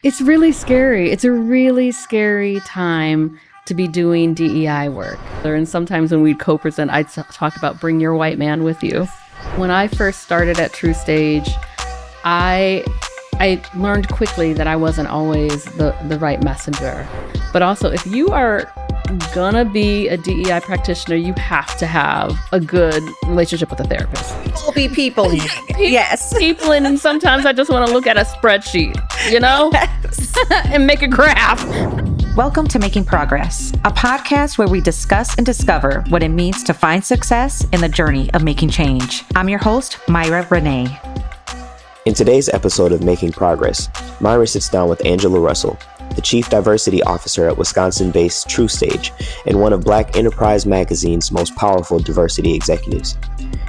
It's really scary. It's a really scary time to be doing DEI work. And sometimes when we co-present, I'd talk about bring your white man with you. When I first started at TruStage, I learned quickly that I wasn't always the right messenger. But also, if you are gonna be a DEI practitioner, you have to have a good relationship with a therapist. We'll be people. Yes. People, and sometimes I just want to look at a spreadsheet, yes. And make a graph. Welcome to Making Progress, a podcast where we discuss and discover what it means to find success in the journey of making change. I'm your host, Myra Reneé. In today's episode of Making Progress, Myra sits down with Angela Russell, the Chief Diversity Officer at Wisconsin-based TruStage and one of Black Enterprise Magazine's most powerful diversity executives.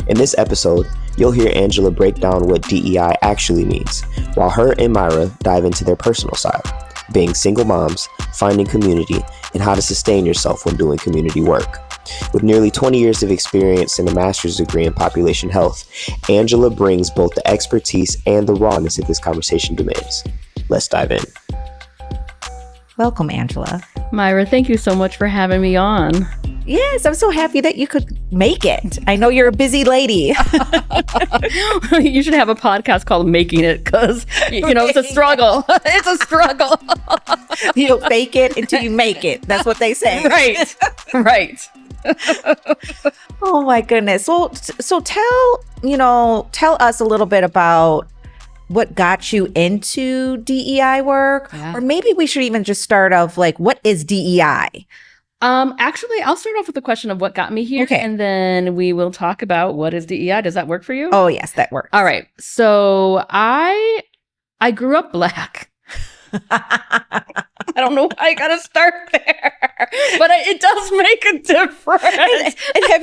In this episode, you'll hear Angela break down what DEI actually means, while her and Myra dive into their personal side, being single moms, finding community, and how to sustain yourself when doing community work. With nearly 20 years of experience and a master's degree in population health, Angela brings both the expertise and the rawness that this conversation demands. Let's dive in. Welcome, Angela. Myra, thank you so much for having me on. Yes, I'm so happy that you could make it. I know you're a busy lady. You should have a podcast called Making It, because, it's a struggle. It's a struggle. You'll fake it until you make it. That's what they say. Right. Oh my goodness. Well, so tell us a little bit about what got you into DEI work, or maybe we should even just start off what is DEI? Actually, I'll start off with the question of what got me here, and then we will talk about what is DEI. Does that work for you? Oh yes, that works. All right. So I grew up Black. I don't know why I gotta start there, but it does make a difference. And have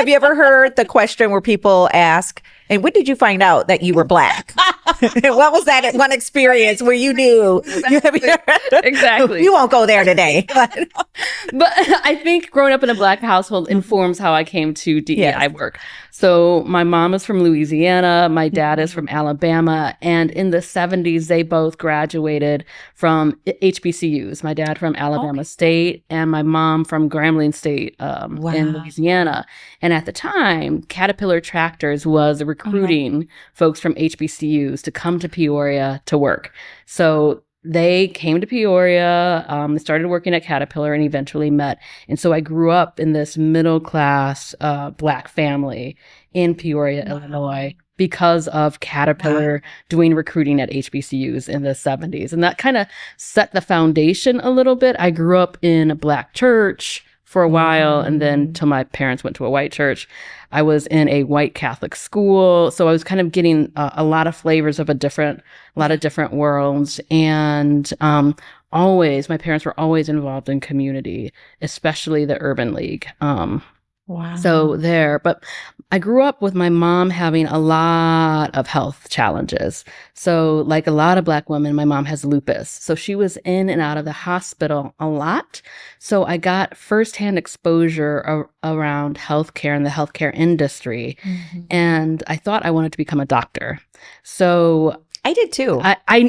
you ever heard the question where people ask, and when did you find out that you were Black? What was that one experience where you knew? Exactly. You won't go there today. But I think growing up in a Black household informs how I came to DEI work. So my mom is from Louisiana, my dad is from Alabama, and in the 70s, they both graduated from HBCUs. My dad from Alabama State and my mom from Grambling State in Louisiana. And at the time, Caterpillar Tractors was recruiting folks from HBCUs to come to Peoria to work. So they came to Peoria, they started working at Caterpillar and eventually met. And so I grew up in this middle class Black family in Peoria, Illinois, because of Caterpillar doing recruiting at HBCUs in the 70s. And that kind of set the foundation a little bit. I grew up in a Black church for a while, and then till my parents went to a white church. I was in a white Catholic school, so I was kind of getting a lot of flavors of a lot of different worlds. And always, my parents were always involved in community, especially the Urban League. So there, but I grew up with my mom having a lot of health challenges. So like a lot of Black women, my mom has lupus. So she was in and out of the hospital a lot. So I got firsthand exposure around healthcare and the healthcare industry. And I thought I wanted to become a doctor. So I did too.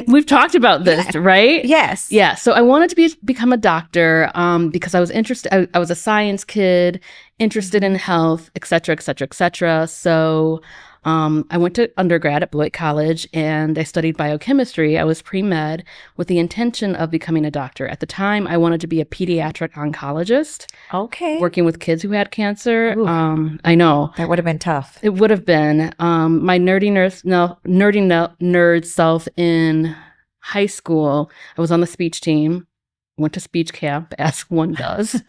We've talked about this, right? Yes. Yeah. So I wanted to become a doctor because I was interested. I was a science kid, interested in health, et cetera, et cetera, et cetera. So I went to undergrad at Beloit College and I studied biochemistry. I was pre-med with the intention of becoming a doctor. At the time, I wanted to be a pediatric oncologist. Okay. Working with kids who had cancer. I know. That would have been tough. It would have been. My nerdy nerd self in high school, I was on the speech team. Went to speech camp, as one does.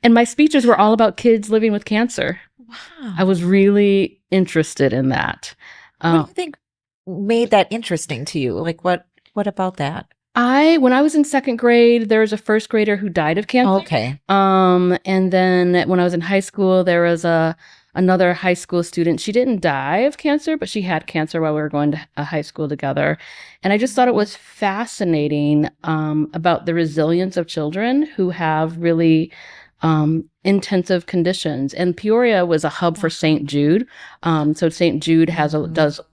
And my speeches were all about kids living with cancer. Wow. I was really interested in that. What do you think made that interesting to you? What about that? When I was in second grade, there was a first grader who died of cancer. Okay. And then when I was in high school, there was another high school student. She didn't die of cancer, but she had cancer while we were going to high school together. And I just thought it was fascinating about the resilience of children who have really intensive conditions. And Peoria was a hub for St. Jude. So St. Jude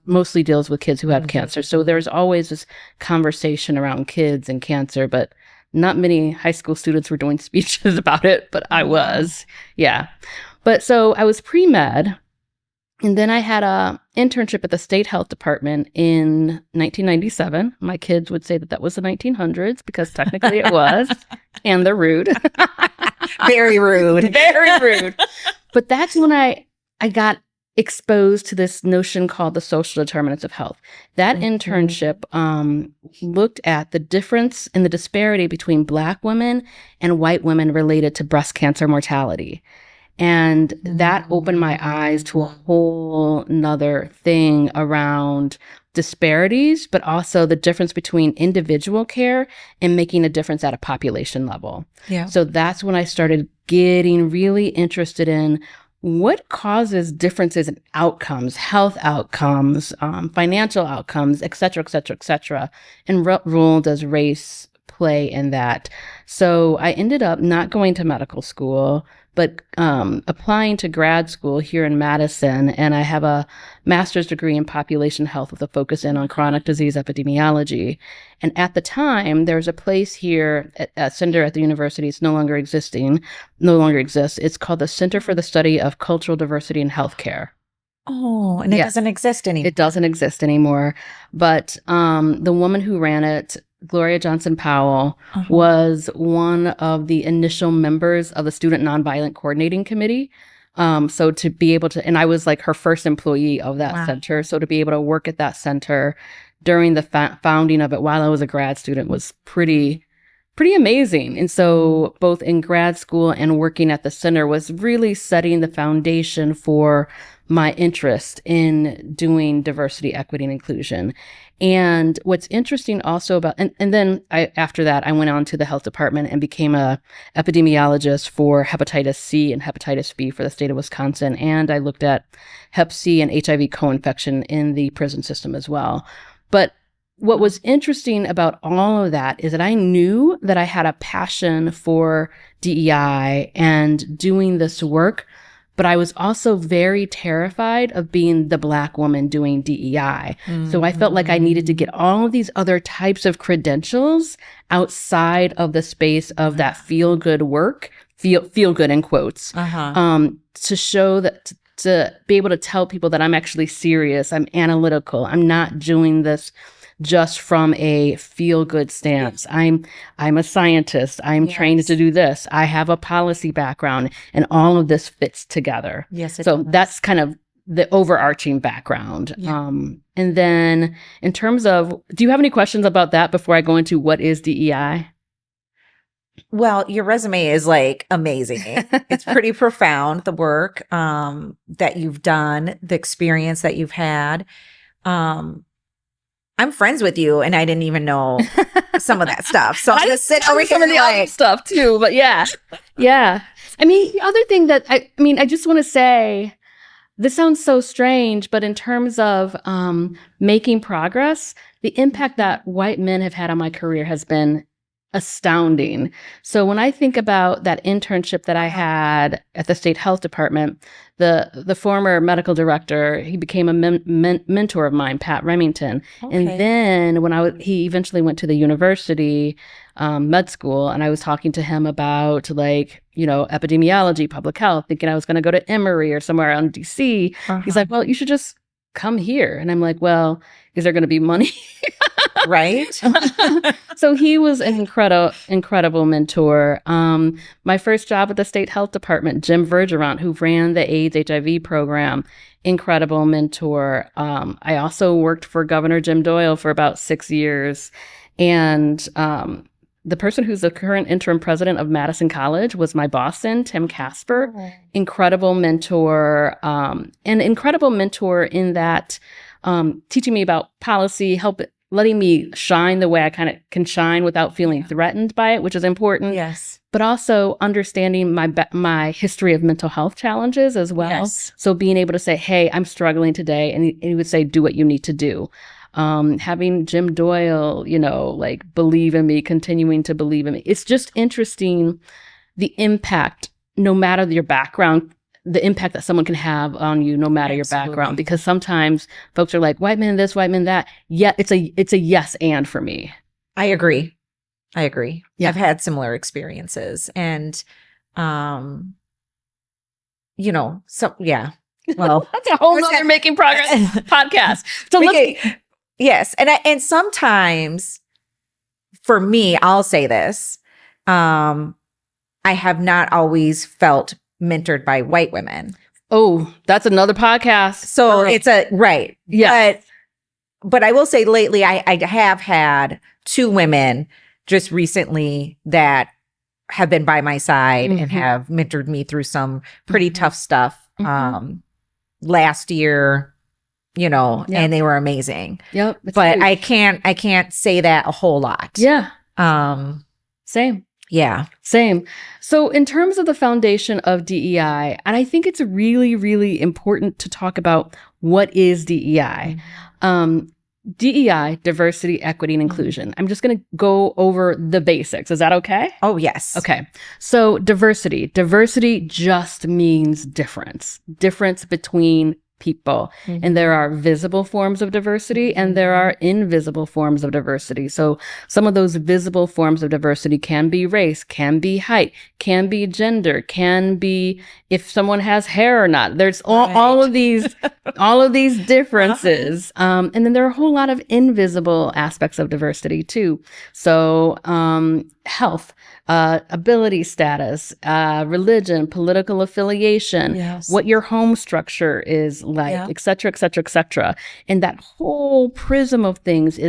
mostly deals with kids who have cancer. So there's always this conversation around kids and cancer, but not many high school students were doing speeches about it, but I was. Yeah. But so I was pre-med. And then I had a internship at the state health department in 1997. My kids would say that was the 1900s because technically it was, and they're rude. Very rude. Very rude. But that's when I got exposed to this notion called the social determinants of health. That internship looked at the difference in the disparity between Black women and white women related to breast cancer mortality. And that opened my eyes to a whole nother thing around disparities, but also the difference between individual care and making a difference at a population level. Yeah. So that's when I started getting really interested in what causes differences in outcomes, health outcomes, financial outcomes, et cetera, et cetera, et cetera, and what role does race play in that? So I ended up not going to medical school, but applying to grad school here in Madison, and I have a master's degree in population health with a focus on chronic disease epidemiology. And at the time, there was a place here at center at the university. It's no longer exists. It's called the Center for the Study of Cultural Diversity in Healthcare. Oh, and it doesn't exist anymore. It doesn't exist anymore. But the woman who ran it, Gloria Johnson Powell, was one of the initial members of the Student Nonviolent Coordinating Committee. So to be able to, and I was like her first employee of that center. So to be able to work at that center during the founding of it while I was a grad student was pretty amazing. And so both in grad school and working at the center was really setting the foundation for my interest in doing diversity, equity, and inclusion. And what's interesting also about, and then after that, I went on to the health department and became a epidemiologist for hepatitis C and hepatitis B for the state of Wisconsin. And I looked at hep C and HIV co-infection in the prison system as well. But what was interesting about all of that is that I knew that I had a passion for DEI and doing this work, but I was also very terrified of being the Black woman doing DEI. So I felt like I needed to get all of these other types of credentials outside of the space of that feel-good work, feel good in quotes, to show that, to be able to tell people that I'm actually serious, I'm analytical, I'm not doing this just from a feel-good stance. I'm a scientist. I'm trained to do this. I have a policy background, and all of this fits together. Yes. So that's kind of the overarching background. Yeah. And then in terms of, do you have any questions about that before I go into what is DEI? Well, your resume is like amazing. It's pretty profound, the work that you've done, the experience that you've had. I'm friends with you, and I didn't even know some of that stuff. So I'm just sitting over here some of the other stuff too. But yeah. I mean, the other thing that I just want to say, this sounds so strange, but in terms of making progress, the impact that white men have had on my career has been astounding. So when I think about that internship that I had at the state health department, the former medical director, he became a mentor of mine, Pat Remington. Okay. And then when he eventually went to the university med school, and I was talking to him about epidemiology, public health, thinking I was going to go to Emory or somewhere in DC. He's like, well, you should just come here. And I'm like, well, is there going to be money? Right. So he was an incredible mentor. My first job at the state health department, Jim Vergerant, who ran the AIDS HIV program, incredible mentor. I also worked for Governor Jim Doyle for about 6 years. And the person who's the current interim president of Madison College was my boss Tim Casper. Oh. Incredible mentor, and incredible mentor in that teaching me about policy, letting me shine the way I kind of can shine without feeling threatened by it, which is important. Yes. But also understanding my history of mental health challenges as well. Yes. So being able to say, hey, I'm struggling today. And he would say, do what you need to do. Having Jim Doyle, believe in me, continuing to believe in me. It's just interesting the impact no matter your background, the impact that someone can have on you, no matter your background, because sometimes folks are like, white men this, white men that. Yet it's a yes and for me. I agree. Yeah. I've had similar experiences, and yeah. Well, that's a whole other Making Progress podcast. So yes, and sometimes for me, I'll say this: I have not always felt mentored by white women. Oh, that's another podcast. So it's right. Yeah. But I will say lately, I have had 2 women just recently that have been by my side and have mentored me through some pretty tough stuff. Last year, and they were amazing. Yep. But I can't say that a whole lot. Yeah. Same. Yeah. Same. So in terms of the foundation of DEI, and I think it's really, really important to talk about what is DEI. DEI, diversity, equity, and inclusion. I'm just going to go over the basics. Is that okay? Oh, yes. Okay. So diversity just means difference between people. And there are visible forms of diversity and there are invisible forms of diversity. So some of those visible forms of diversity can be race, can be height, can be gender, can be if someone has hair or not. There's all of these differences. And then there are a whole lot of invisible aspects of diversity too. So health, ability status, religion, political affiliation, what your home structure is like, et cetera, et cetera, et cetera. And that whole prism of things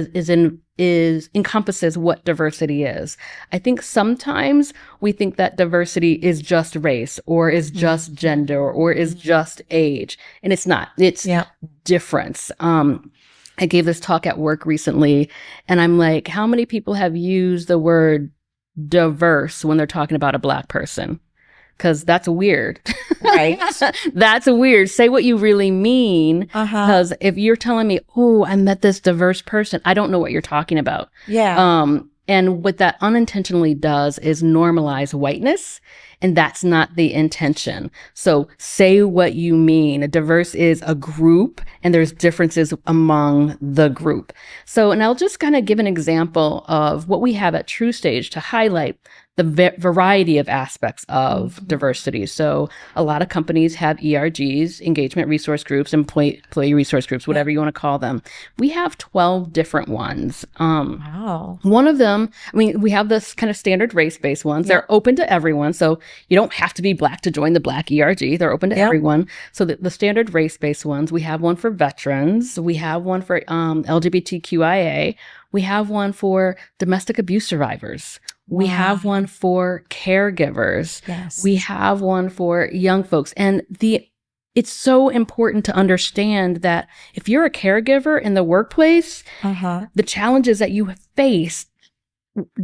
encompasses what diversity is. I think sometimes we think that diversity is just race or is just gender or is just age. And it's not. It's difference. I gave this talk at work recently and I'm like, how many people have used the word diverse when they're talking about a Black person? Because that's weird. Right. That's weird. Say what you really mean. Because if you're telling me, oh, I met this diverse person, I don't know what you're talking about. Yeah. And what that unintentionally does is normalize whiteness. And that's not the intention. So say what you mean. A diverse is a group and there's differences among the group. So, and I'll just kind of give an example of what we have at TruStage to highlight the variety of aspects of diversity. So a lot of companies have ERGs, engagement resource groups, employee resource groups, whatever you want to call them. We have 12 different ones. One of them, we have this kind of standard race-based ones. They're open to everyone. So you don't have to be Black to join the Black ERG. They're open to everyone. So the standard race-based ones, we have one for veterans. We have one for LGBTQIA. We have one for domestic abuse survivors. We have one for caregivers. Yes. We have one for young folks. And it's so important to understand that if you're a caregiver in the workplace, the challenges that you face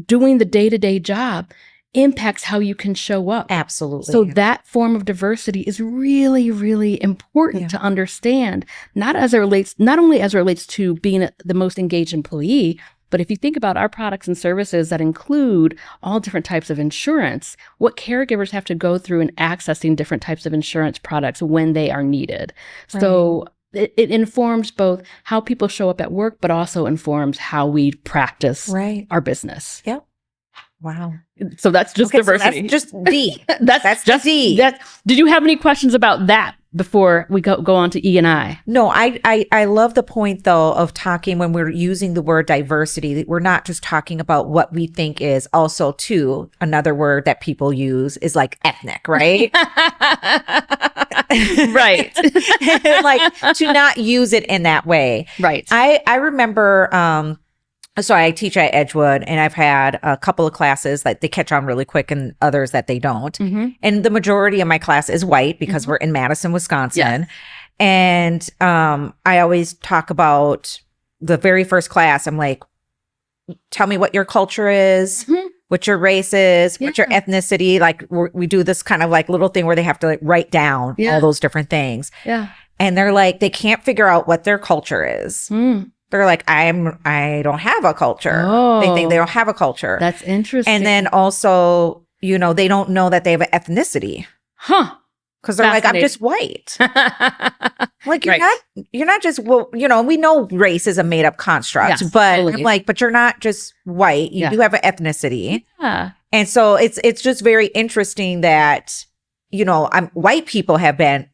doing the day-to-day job impacts how you can show up. Absolutely. So that form of diversity is really, really important to understand, not only as it relates to being the most engaged employee, but if you think about our products and services that include all different types of insurance, what caregivers have to go through in accessing different types of insurance products when they are needed. Right. So it informs both how people show up at work, but also informs how we practice our business. Yep. Wow. So that's just diversity. So that's just D. that's just D. Did you have any questions about that before we go on to E and I? No, I love the point though of talking when we're using the word diversity, that we're not just talking about what we think is. Also too, another word that people use is like ethnic, right? Right. Like to not use it in that way. Right. I remember, so I teach at Edgewood and I've had a couple of classes that they catch on really quick and others that they don't. And the majority of my class is white because we're in Madison, Wisconsin. And I always talk about the very first class. I'm like, tell me what your culture is, what your race is, what your ethnicity. Like we do this kind of like little thing where they have to like write down all those different things. And they're like, they can't figure out what their culture is. They're like, I don't have a culture. They think they don't have a culture. That's interesting. And then also you know, they don't know that they have an ethnicity. Huh. Because they're like, I'm just white. Like, you're not just, well, you know, we know race is a made up construct, yes, but totally. I'm like, but you're not just white. You do have an ethnicity. Yeah. And so it's just very interesting that, you know, white people have been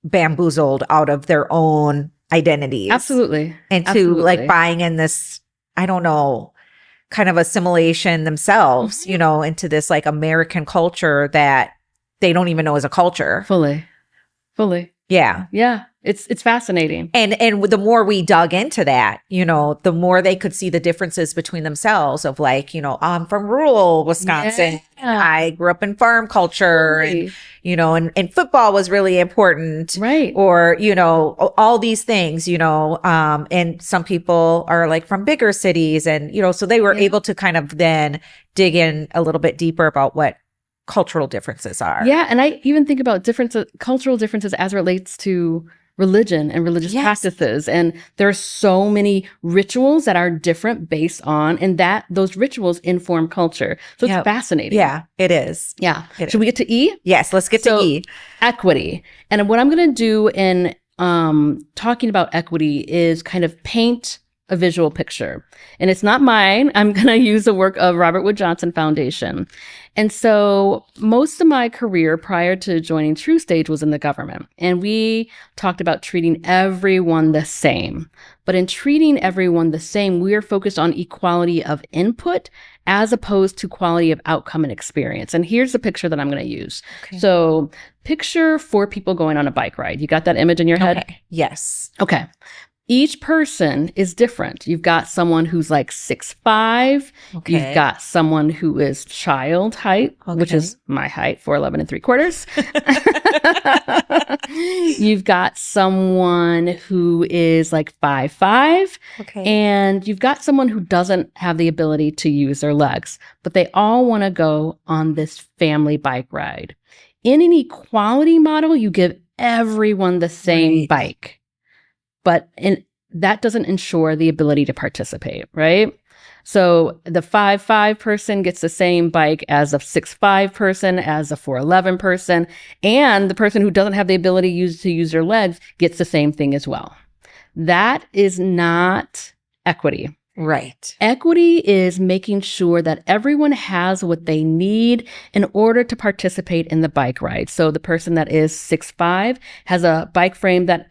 bamboozled out of their own identities. Absolutely. Into like buying in this, I don't know, kind of assimilation themselves, you know, into this like American culture that they don't even know is a culture. Fully. Yeah. Yeah. It's fascinating. And the more we dug into that, you know, the more they could see the differences between themselves of like, you know, I'm from rural Wisconsin. Yeah. I grew up in farm culture and, you know, and football was really important. Right. Or, you know, all these things, you know, and some people are like from bigger cities and, you know, so they were able to kind of then dig in a little bit deeper about what cultural differences are. Yeah. And I even think about cultural differences as it relates to religion and religious practices. And there are so many rituals that are different based on, and that those rituals inform culture. So it's fascinating. Yeah, it is. Yeah. Should we get to E? Yes, let's get to E. Equity. And what I'm going to do in talking about equity is kind of paint a visual picture. And it's not mine. I'm going to use the work of Robert Wood Johnson Foundation. And so most of my career prior to joining TruStage was in the government. And we talked about treating everyone the same. But in treating everyone the same, we are focused on equality of input as opposed to quality of outcome and experience. And here's the picture that I'm going to use. Okay. So picture 4 people going on a bike ride. You got that image in your head? Yes. Okay. Each person is different. You've got someone who's like 6'5". Okay. You've got someone who is child height, which is my height, 4'11 3/4. You've got someone who is like 5'5". Okay. And you've got someone who doesn't have the ability to use their legs, but they all want to go on this family bike ride. In an equality model, you give everyone the same bike. But that doesn't ensure the ability to participate, right? So the 5'5" person gets the same bike as a 6'5" person, as a 4'11" person, and the person who doesn't have the ability to use their legs gets the same thing as well. That is not equity. Right. Equity is making sure that everyone has what they need in order to participate in the bike ride. So the person that is 6'5" has a bike frame that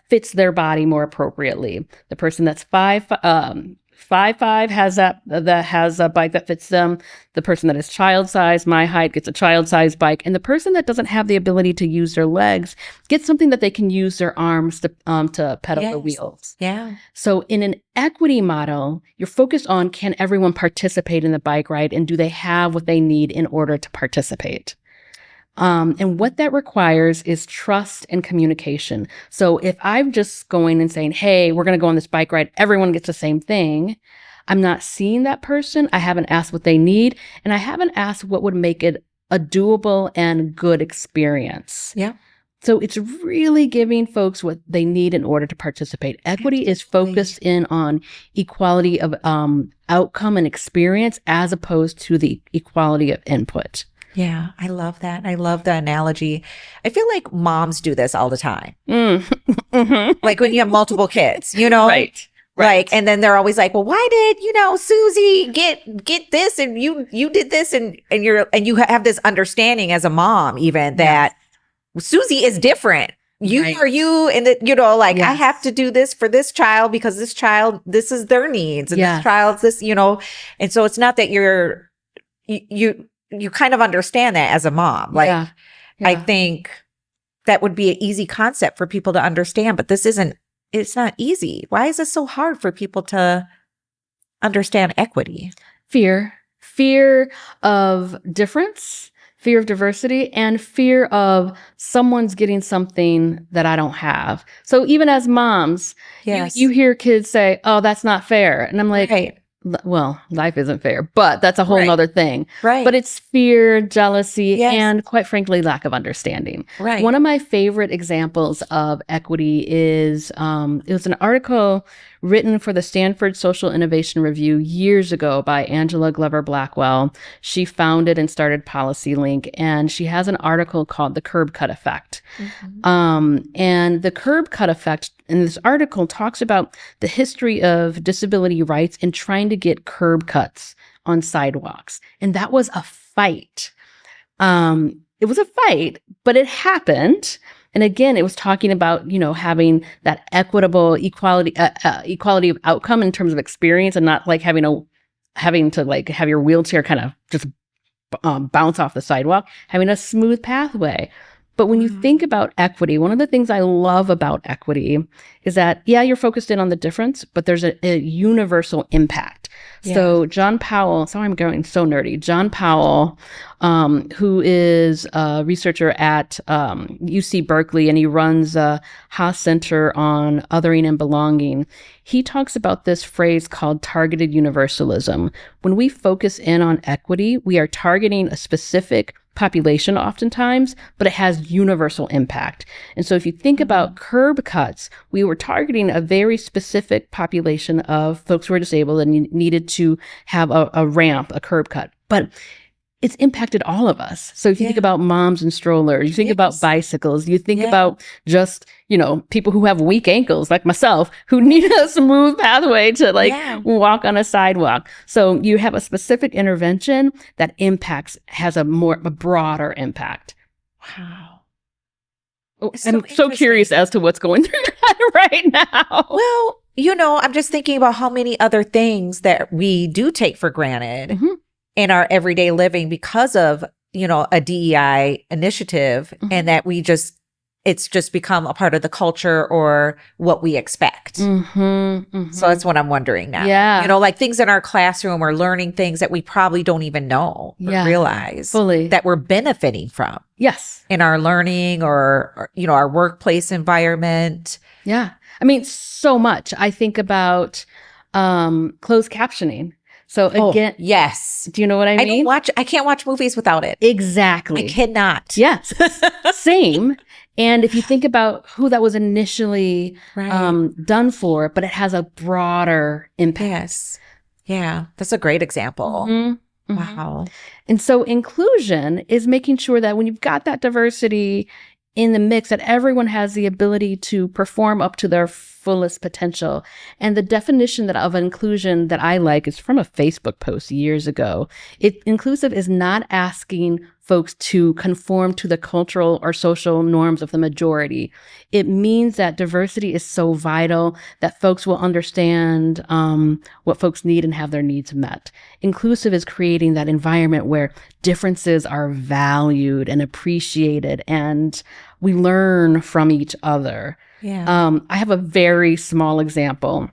fits their body more appropriately. The person that's 5'5" has a bike that fits them. The person that is child size, my height, gets a child size bike, and the person that doesn't have the ability to use their legs gets something that they can use their arms to pedal the wheels. Yeah. So in an equity model, you're focused on, can everyone participate in the bike ride, and do they have what they need in order to participate? And what that requires is trust and communication. So if I'm just going and saying, hey, we're going to go on this bike ride, everyone gets the same thing, I'm not seeing that person. I haven't asked what they need, and I haven't asked what would make it a doable and good experience. Yeah. So it's really giving folks what they need in order to participate. Equity is focused in on equality of outcome and experience as opposed to the equality of input. Yeah, I love that. I love the analogy. I feel like moms do this all the time. Like when you have multiple kids, you know? Right. Like, and then they're always like, well, why did, Susie get this and you did this and you have this understanding as a mom even that Susie is different. You are you, and that, I have to do this for this child because this child, this is their needs, and this child's this, and so it's not that you kind of understand that as a mom. Like, I think that would be an easy concept for people to understand, but it's not easy. Why is this so hard for people to understand equity? Fear of difference, fear of diversity, and fear of someone's getting something that I don't have. So even as moms, you hear kids say, oh, that's not fair. And I'm like, well, life isn't fair, but that's a whole nother thing. Right. But it's fear, jealousy, and quite frankly, lack of understanding. Right. One of my favorite examples of equity is, it was an article written for the Stanford Social Innovation Review years ago by Angela Glover Blackwell. She founded and started Policy Link, and she has an article called The Curb Cut Effect. And the curb cut effect in this article talks about the history of disability rights and trying to get curb cuts on sidewalks. And that was a fight. It was a fight, but it happened. And again, it was talking about, having that equitable equality of outcome in terms of experience, and not like having to like have your wheelchair kind of just bounce off the sidewalk, having a smooth pathway. But when you think about equity, one of the things I love about equity is that, you're focused in on the difference, but there's a universal impact. Yeah. So John Powell, sorry, I'm going so nerdy. John Powell, who is a researcher at UC Berkeley, and he runs a Haas Center on Othering and Belonging. He talks about this phrase called targeted universalism. When we focus in on equity, we are targeting a specific population oftentimes, but it has universal impact. And so if you think about curb cuts, we were targeting a very specific population of folks who are disabled and needed to have a ramp, a curb cut. But it's impacted all of us. So if you think about moms and strollers, you think about bicycles, you think about just, people who have weak ankles like myself who need a smooth pathway to walk on a sidewalk. So you have a specific intervention that has a broader impact. Wow. I'm so curious as to what's going through your head right now. Well, I'm just thinking about how many other things that we do take for granted in our everyday living because of, a DEI initiative, and that it's just become a part of the culture or what we expect. So that's what I'm wondering now. Yeah. Like things in our classroom or learning things that we probably don't even know or realize fully that we're benefiting from. Yes. In our learning or our workplace environment. Yeah. I mean, so much. I think about closed captioning. So again, yes. Do you know what I mean? I can't watch movies without it. Exactly. I cannot. Yes. Same. And if you think about who that was initially done for, but it has a broader impact. Yes. Yeah. That's a great example. Wow. And so inclusion is making sure that when you've got that diversity in the mix, that everyone has the ability to perform up to their fullest potential. And the definition of inclusion that I like is from a Facebook post years ago. Inclusive is not asking folks to conform to the cultural or social norms of the majority. It means that diversity is so vital that folks will understand what folks need and have their needs met. Inclusive is creating that environment where differences are valued and appreciated, and we learn from each other. Yeah. I have a very small example.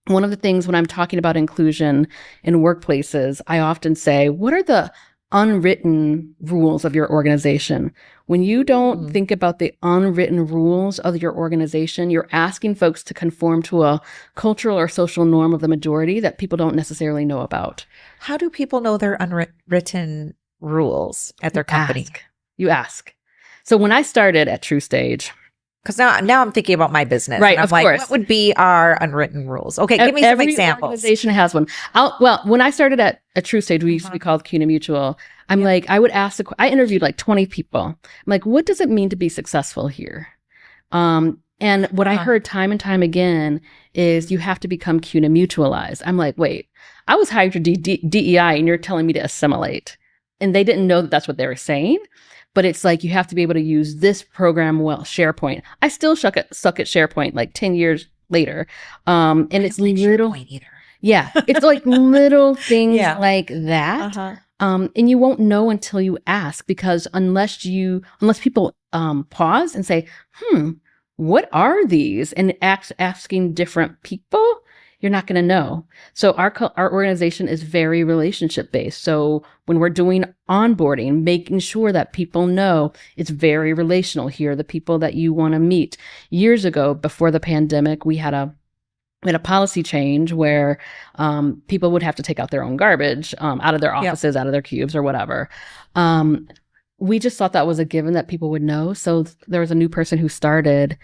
One of the things when I'm talking about inclusion in workplaces, I often say, what are the unwritten rules of your organization? When you don't think about the unwritten rules of your organization, you're asking folks to conform to a cultural or social norm of the majority that people don't necessarily know about. How do people know their unwritten rules at their company? You ask. So when I started at TruStage, because now I'm thinking about my business. Right, and I'm like, what would be our unwritten rules? Okay, give me some examples. Every organization has one. When I started at TruStage, we used to be called CUNA Mutual. I'm like, I interviewed like 20 people. I'm like, what does it mean to be successful here? And what I heard time and time again is you have to become CUNA mutualized. I'm like, wait, I was hired to DEI and you're telling me to assimilate. And they didn't know that that's what they were saying. But it's like, you have to be able to use this program well, SharePoint. I still suck at SharePoint like 10 years later. And it's little, it's like little things like that. And you won't know until you ask, because unless people pause and say, what are these? And asking different people, you're not going to know. So our organization is very relationship based. So when we're doing onboarding, making sure that people know it's very relational. Here are the people that you want to meet. Years ago, before the pandemic, we had a we had a policy change where people would have to take out their own garbage out of their offices, out of their cubes or whatever. We just thought that was a given that people would know. So there was a new person who started,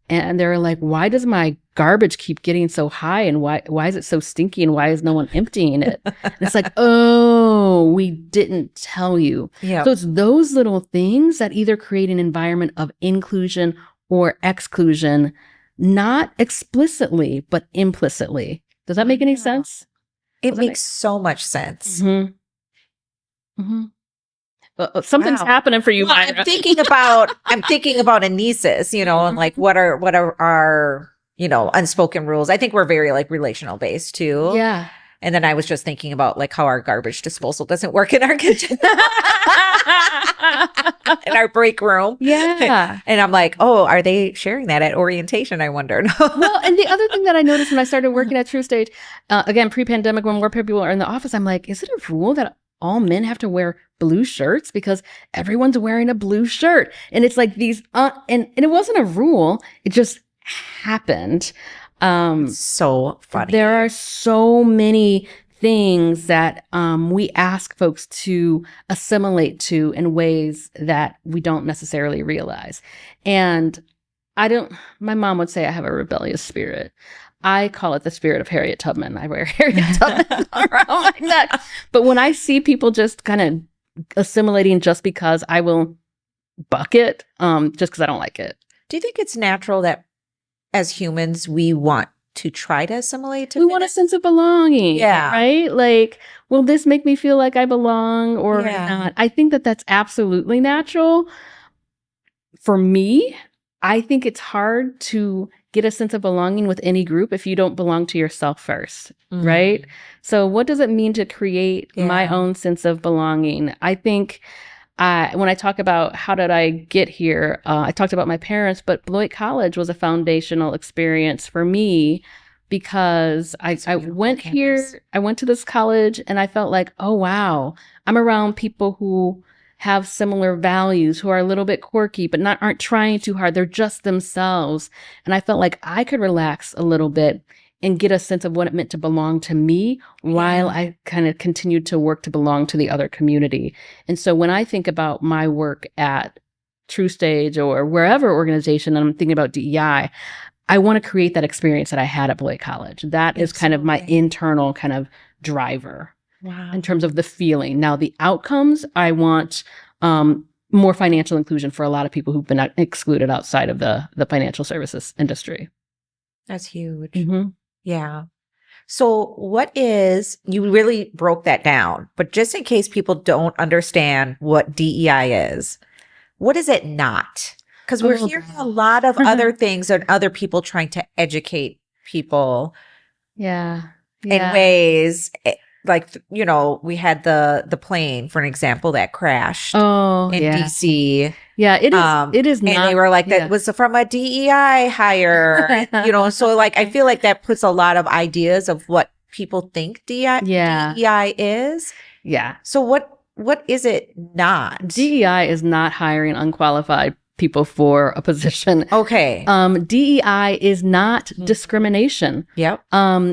and they were like, why does my garbage keep getting so high? And why is it so stinky? And why is no one emptying it? And it's like, oh, we didn't tell you. So it's those little things that either create an environment of inclusion or exclusion, not explicitly, but implicitly. Does that make any sense? It makes so much sense. Something's happening for you, Myra. I'm thinking about anesis, and like what are our, unspoken rules. I think we're very like relational based too. Yeah. And then I was just thinking about like how our garbage disposal doesn't work in our kitchen. In our break room. Yeah. And I'm like, oh, are they sharing that at orientation? I wondered. Well, and the other thing that I noticed when I started working at TruStage, again, pre-pandemic, when more people are in the office, I'm like, is it a rule that all men have to wear blue shirts because everyone's wearing a blue shirt? And it's like these, and it wasn't a rule. It just happened. So funny. There are so many things that we ask folks to assimilate to in ways that we don't necessarily realize. And my mom would say I have a rebellious spirit. I call it the spirit of Harriet Tubman. I wear Harriet Tubman around my neck. But when I see people just kind of assimilating just because, I will buck it just because I don't like it. Do you think it's natural that as humans, we want to try to assimilate? We want a sense of belonging. Yeah. Right? Like, will this make me feel like I belong or not? I think that that's absolutely natural. For me, I think it's hard to get a sense of belonging with any group if you don't belong to yourself first, right? So what does it mean to create my own sense of belonging? I think when I talk about how did I get here, I talked about my parents, but Beloit College was a foundational experience for me because I went here, I went to this college and I felt like, oh, wow, I'm around people who have similar values, who are a little bit quirky, but aren't trying too hard. They're just themselves. And I felt like I could relax a little bit and get a sense of what it meant to belong to me while I kind of continued to work to belong to the other community. And so when I think about my work at TruStage or wherever organization, and I'm thinking about DEI, I want to create that experience that I had at Beloit College. That is kind of my internal kind of driver. Wow. In terms of the feeling. Now, the outcomes, I want more financial inclusion for a lot of people who've been excluded outside of the financial services industry. That's huge. Yeah. So you really broke that down, but just in case people don't understand what DEI is, what is it not? Because we're hearing a lot of other things and other people trying to educate people in ways. Like, we had the plane, for an example, that crashed in DC. Yeah, it is not. And they were like, that was from a DEI hire, so like, I feel like that puts a lot of ideas of what people think DEI is. Yeah. So what is it not? DEI is not hiring unqualified people for a position. Okay. DEI is not discrimination. Yep.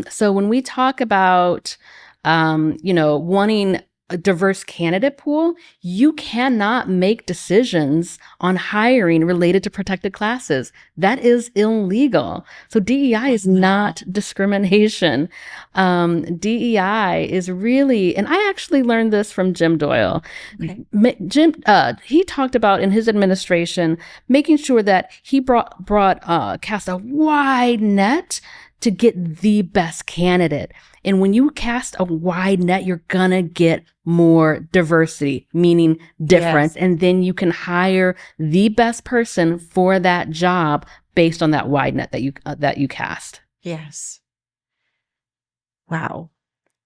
So when we talk about wanting a diverse candidate pool, you cannot make decisions on hiring related to protected classes. That is illegal. So DEI is not discrimination. DEI is really, and I actually learned this from Jim Doyle. Okay. Jim, he talked about in his administration making sure that he cast a wide net to get the best candidate. And when you cast a wide net, you're gonna get more diversity, meaning difference. Yes. And then you can hire the best person for that job based on that wide net that you cast. Yes. Wow.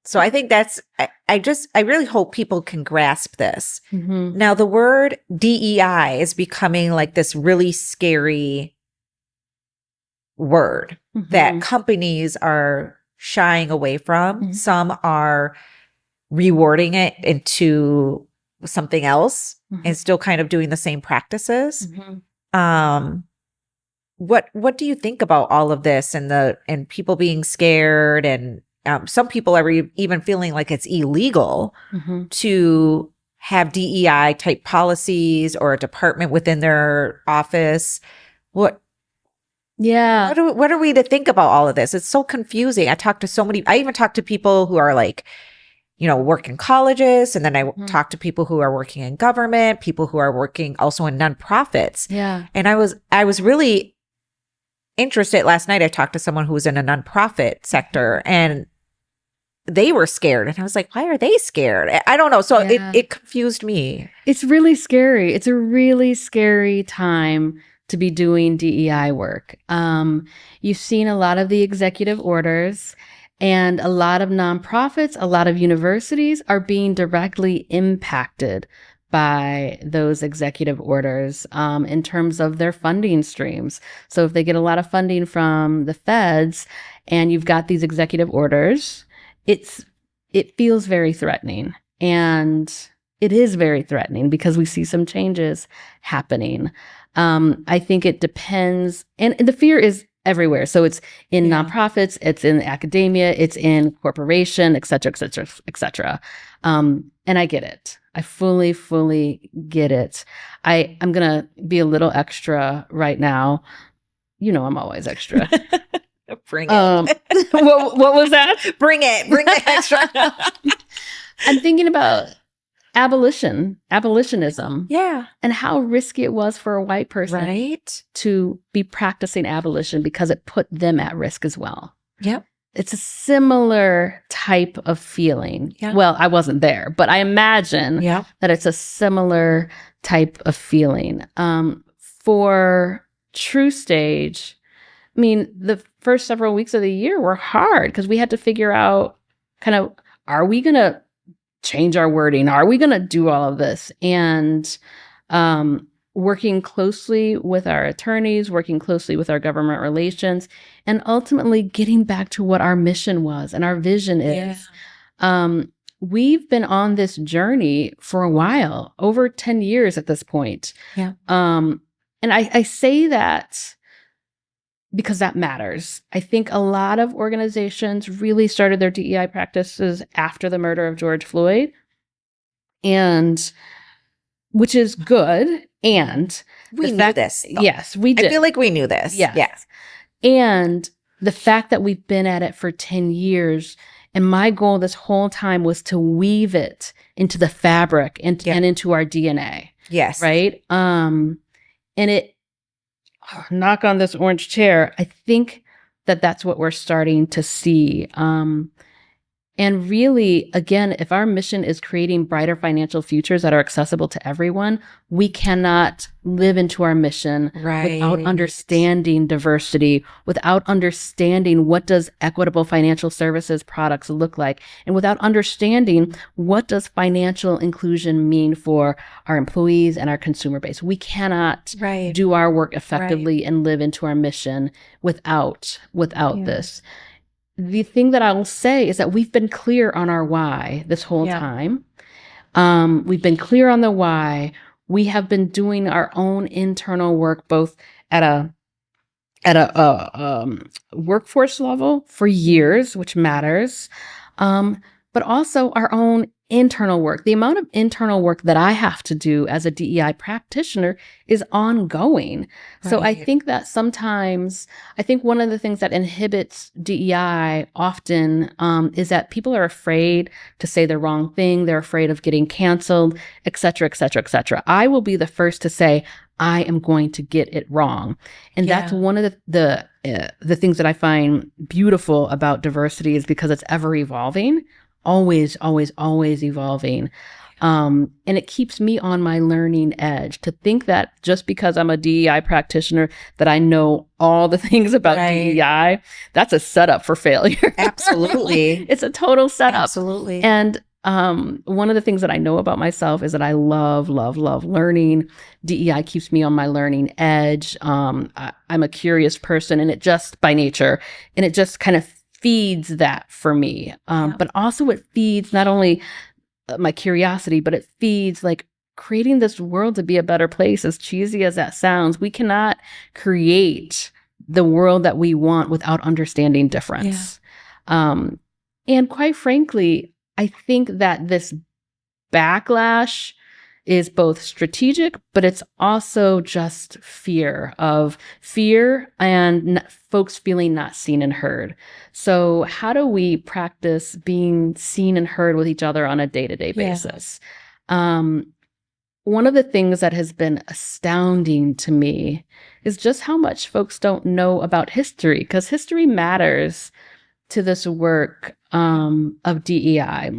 So I think I really hope people can grasp this. Now, the word DEI is becoming like this really scary word that companies are shying away from. Some are rewarding it into something else and still kind of doing the same practices. what do you think about all of this and people being scared, and some people are even feeling like it's illegal to have DEI type policies or a department within their office? What are we to think about all of this? It's so confusing. I even talked to people who are like, work in colleges, and then I talk to people who are working in government, people who are working also in nonprofits. Yeah. And I was really interested. Last night I talked to someone who was in a nonprofit sector, and they were scared. And I was like, why are they scared? I don't know. So it confused me. It's really scary. It's a really scary time to be doing DEI work. You've seen a lot of the executive orders, and a lot of nonprofits, a lot of universities are being directly impacted by those executive orders in terms of their funding streams. So if they get a lot of funding from the feds and you've got these executive orders, it feels very threatening. And it is very threatening because we see some changes happening. I think it depends, and the fear is everywhere. So it's in nonprofits, it's in academia, it's in corporation, et cetera, et cetera, et cetera. And I get it. I fully get it. I'm going to be a little extra right now. I'm always extra. Bring it. What was that? Bring it extra. I'm thinking about abolitionism. Yeah. And how risky it was for a white person to be practicing abolition because it put them at risk as well. Yep. It's a similar type of feeling. Yeah. Well, I wasn't there, but I imagine that it's a similar type of feeling. For TruStage, I mean, the first several weeks of the year were hard because we had to figure out are we going to change our wording? Are we going to do all of this? And working closely with our attorneys, working closely with our government relations, and ultimately getting back to what our mission was and our vision is. We've been on this journey for a while, over 10 years at this point. Yeah. And I say that because that matters. I think a lot of organizations really started their DEI practices after the murder of George Floyd, and which is good. And we knew this. Though. Yes, we did. I feel like we knew this. Yes. And the fact that we've been at it for 10 years, and my goal this whole time was to weave it into the fabric and into our DNA. Yes. Right? And it, knock on this orange chair, I think that that's what we're starting to see. And really, again, if our mission is creating brighter financial futures that are accessible to everyone, we cannot live into our mission without understanding diversity, without understanding what does equitable financial services products look like, and without understanding what does financial inclusion mean for our employees and our consumer base. We cannot do our work effectively and live into our mission without this. The thing that I will say is that we've been clear on our why this whole time. We've been clear on the why. We have been doing our own internal work, both at a workforce level for years, which matters, but also our own internal work. The amount of internal work that I have to do as a DEI practitioner is ongoing. So I think that sometimes, one of the things that inhibits DEI often is that people are afraid to say the wrong thing. They're afraid of getting canceled, et cetera, et cetera, et cetera. I will be the first to say, I am going to get it wrong. And that's one of the things that I find beautiful about diversity, is because it's ever evolving. Always evolving. And it keeps me on my learning edge to think that just because I'm a DEI practitioner that I know all the things about DEI, that's a setup for failure. Absolutely. It's a total setup. Absolutely. And one of the things that I know about myself is that I love learning. DEI keeps me on my learning edge. I'm a curious person, and it just by nature, and it just kind of feeds that for me. But also it feeds not only my curiosity, but it feeds like creating this world to be a better place, as cheesy as that sounds. We cannot create the world that we want without understanding difference. And quite frankly, I think that this backlash is both strategic, but it's also just fear and folks feeling not seen and heard. So how do we practice being seen and heard with each other on a day-to-day basis? One of the things that has been astounding to me is just how much folks don't know about history, because history matters to this work of DEI.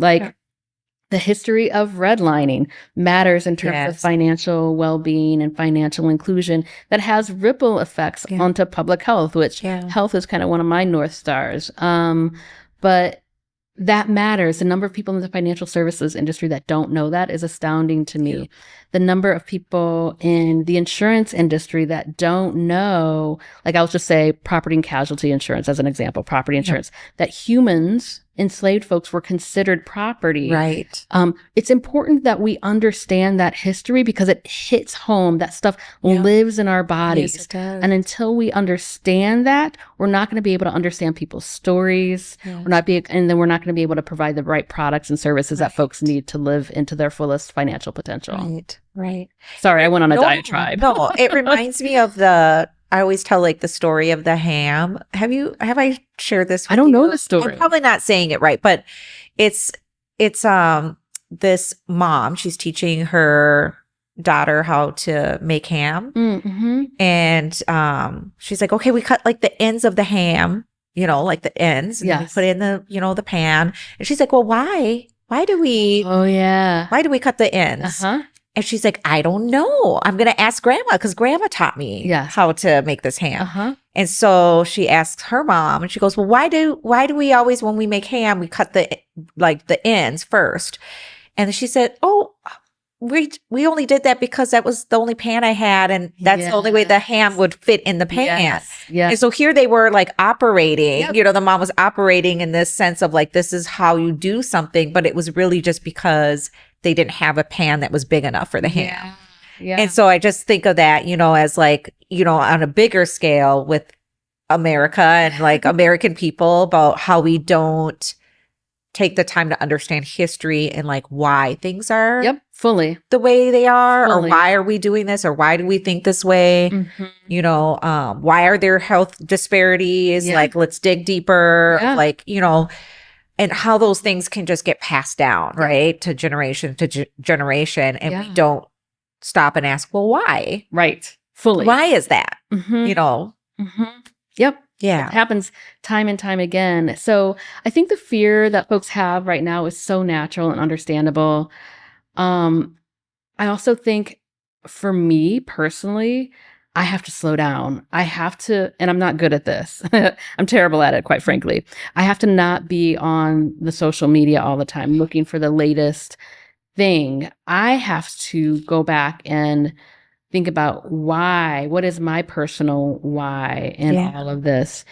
The history of redlining matters in terms of financial well-being and financial inclusion that has ripple effects onto public health, which health is kind of one of my North Stars. But that matters. The number of people in the financial services industry that don't know that is astounding to me. The number of people in the insurance industry that don't know, like I'll just say property and casualty insurance as an example, property insurance, that humans, enslaved folks, were considered property. Right. It's important that we understand that history because it hits home. That stuff lives in our bodies. Yes, it does. And until we understand that, we're not going to be able to understand people's stories. And then we're not going to be able to provide the right products and services that folks need to live into their fullest financial potential. Right. Sorry, I went on a diatribe. No, it reminds me of I always tell like the story of the ham. Have I shared this with I don't you? know the story. I'm probably not saying it right, but it's this mom, she's teaching her daughter how to make ham. And she's like, okay, we cut like the ends of the ham, like the ends, and then we put it in the, the pan. And she's like, well, why do we cut the ends? And she's like, I don't know. I'm going to ask grandma because grandma taught me how to make this ham. And so she asks her mom and she goes, well, why do we always, when we make ham, we cut the ends first? And she said, oh, we only did that because that was the only pan I had. And that's the only way the ham would fit in the pan. And so here they were like operating, the mom was operating in this sense of like, this is how you do something. But it was really just because they didn't have a pan that was big enough for the ham. And so I just think of that, as like, on a bigger scale with America and like American people about how we don't take the time to understand history and like why things are fully the way they are, or why are we doing this, or why do we think this way? Why are there health disparities? Like, let's dig deeper, and how those things can just get passed down, right? To generation to generation. And we don't stop and ask, well, why? Right. Fully. Why is that? Yep. Yeah. It happens time and time again. So I think the fear that folks have right now is so natural and understandable. I also think for me personally, I have to slow down. I have to, and I'm not good at this. I'm terrible at it, quite frankly. I have to not be on the social media all the time looking for the latest thing. I have to go back and think about why. What is my personal why in all of this?